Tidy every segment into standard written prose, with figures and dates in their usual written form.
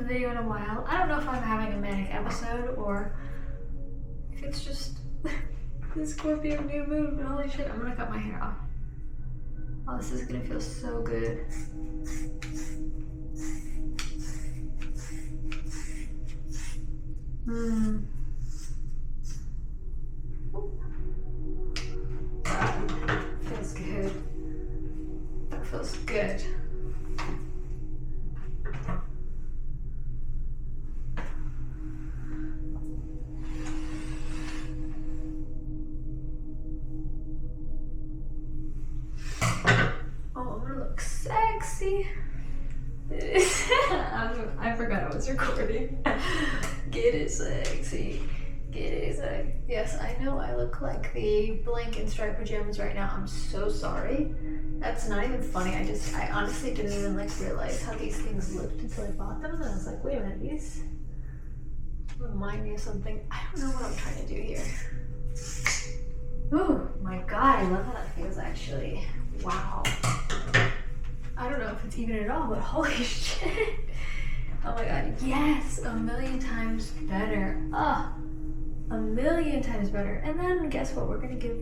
video in a while. I don't know if I'm having a manic episode or if it's just the Scorpio new moon, but holy shit, I'm gonna cut my hair off. Oh, this is gonna feel so good. That feels good. That feels good. Oh, I'm gonna look sexy. I forgot I was recording. Get it sexy. Get it sexy. Yes, I know I look like the blank and striped pajamas right now. I'm so sorry. That's not even funny. I honestly didn't even like realize how these things looked until I bought them. And I was like, wait a minute, these remind me of something. I don't know what I'm trying to do here. Oh my god, I love how that feels actually. Wow. I don't know if it's even at all, but holy shit. Oh my god, yes, a million times better. A million times better. And then guess what? We're gonna give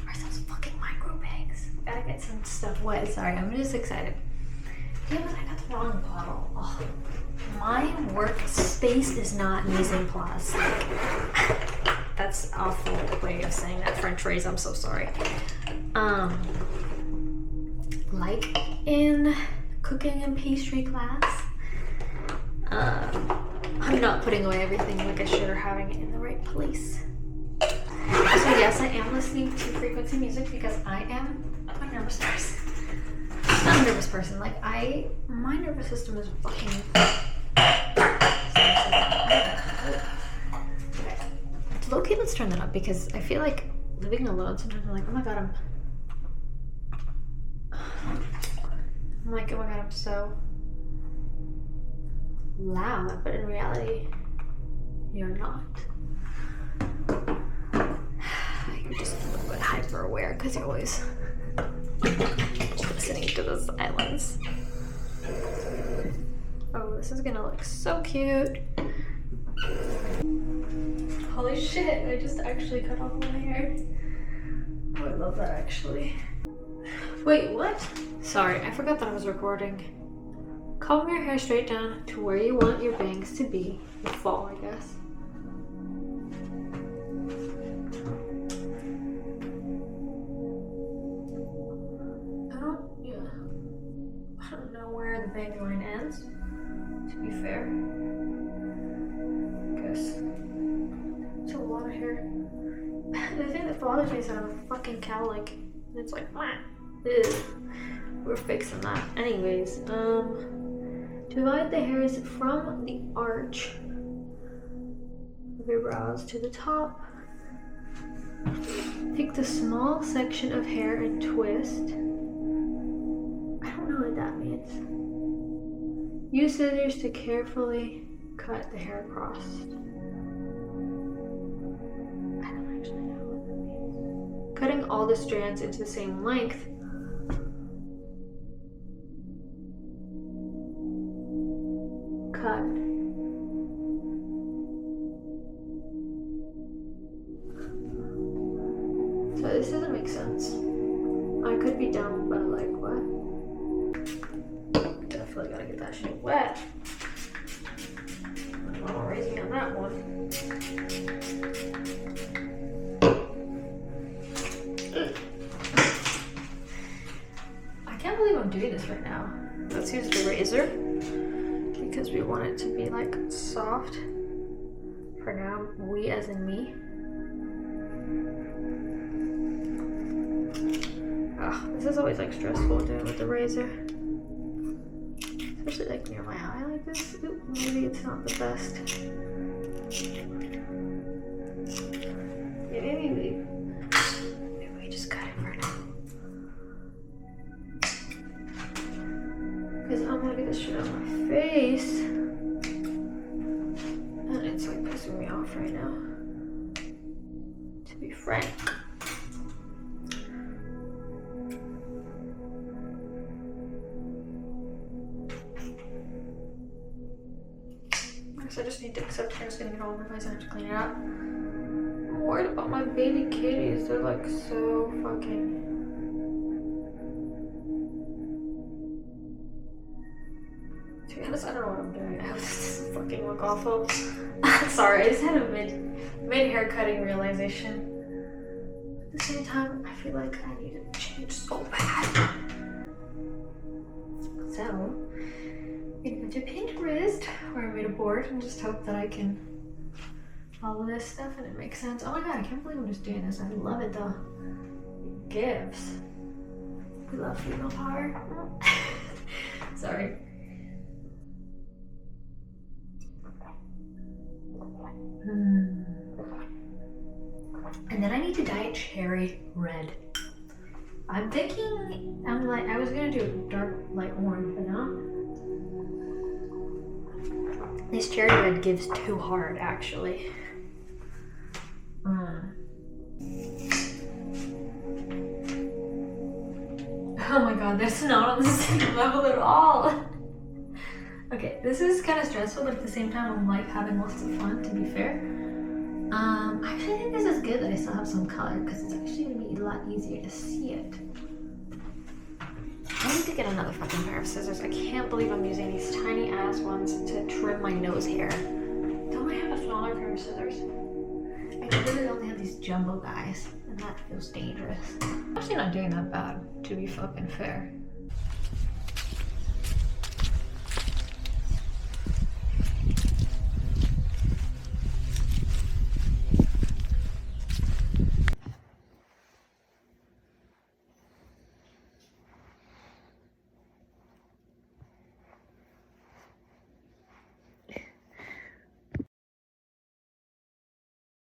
ourselves fucking micro bags. Gotta get some stuff wet. Sorry, I'm just excited. Damn it, I got the wrong bottle. Oh, my workspace is not mise en place. That's an awful way of saying that French phrase. I'm so sorry. Like in cooking and pastry class, I'm not putting away everything like I should or having it in the right place. So yes, I am listening to frequency music because I am a nervous person. Not a nervous person, like my nervous system is fucking... Okay, let's turn that up because I feel like living alone sometimes I'm like, oh my god, I'm like, oh my god, I'm so loud, but in reality, you're not. You're just a little bit hyper aware because you're always listening to the silence. Oh, this is gonna look so cute. Holy shit, I just actually cut off my hair. Oh, I love that actually. Wait, what? Sorry, I forgot that I was recording. Comb your hair straight down to where you want your bangs to be. The fall, I guess. I don't know where the bang line ends, to be fair. I guess it's a lot of hair. The thing that bothers me is that I'm a fucking cowlick. And it's like, wah. Ew. We're fixing that. Anyways, divide the hairs from the arch of your brows to the top. Take the small section of hair and twist. I don't know what that means. Use scissors to carefully cut the hair across. I don't actually know what that means. Cutting all the strands into the same length. Cut. So this doesn't make sense. I could be dumb, but like what? Definitely gotta get that shit wet. My mama raised me on that one. I can't believe I'm doing this right now. Let's use the razor because we want it to be like soft. For now, we as in me. Ugh, this is always like stressful doing it with the razor. Especially like near my eye like this. Ooh, maybe it's not the best. Yeah, maybe we just cut it for now. Because I'm gonna get this shit on my face. And it's like pissing me off right now. To be frank. because I just need to accept I'm just gonna get all over the place and I have to clean it up. I'm worried about my baby kitties. They're like so fucking... To be honest, I don't know what I'm doing. I hope this doesn't fucking look awful. Sorry, I just had a mid hair cutting realization. At the same time, I feel like I need to change so bad. So, I'm going to Pinterest where I made a board and just hope that I can follow this stuff and it makes sense. Oh my god, I can't believe I'm just doing this. I love it though. It gives. We love female power. Sorry. And then I need to dye it cherry red. I'm thinking, I was gonna do dark light orange, but no. This cherry red gives too hard, actually. Oh my god, that's not on the same level at all. Okay, this is kind of stressful, but at the same time, I'm like having lots of fun, to be fair. I actually think this is good that I still have some color because it's actually gonna be a lot easier to see it. I need to get another fucking pair of scissors. I can't believe I'm using these tiny ass ones to trim my nose hair. Don't I have a smaller pair of scissors? I literally only have these jumbo guys, and that feels dangerous. I'm actually not doing that bad, to be fucking fair.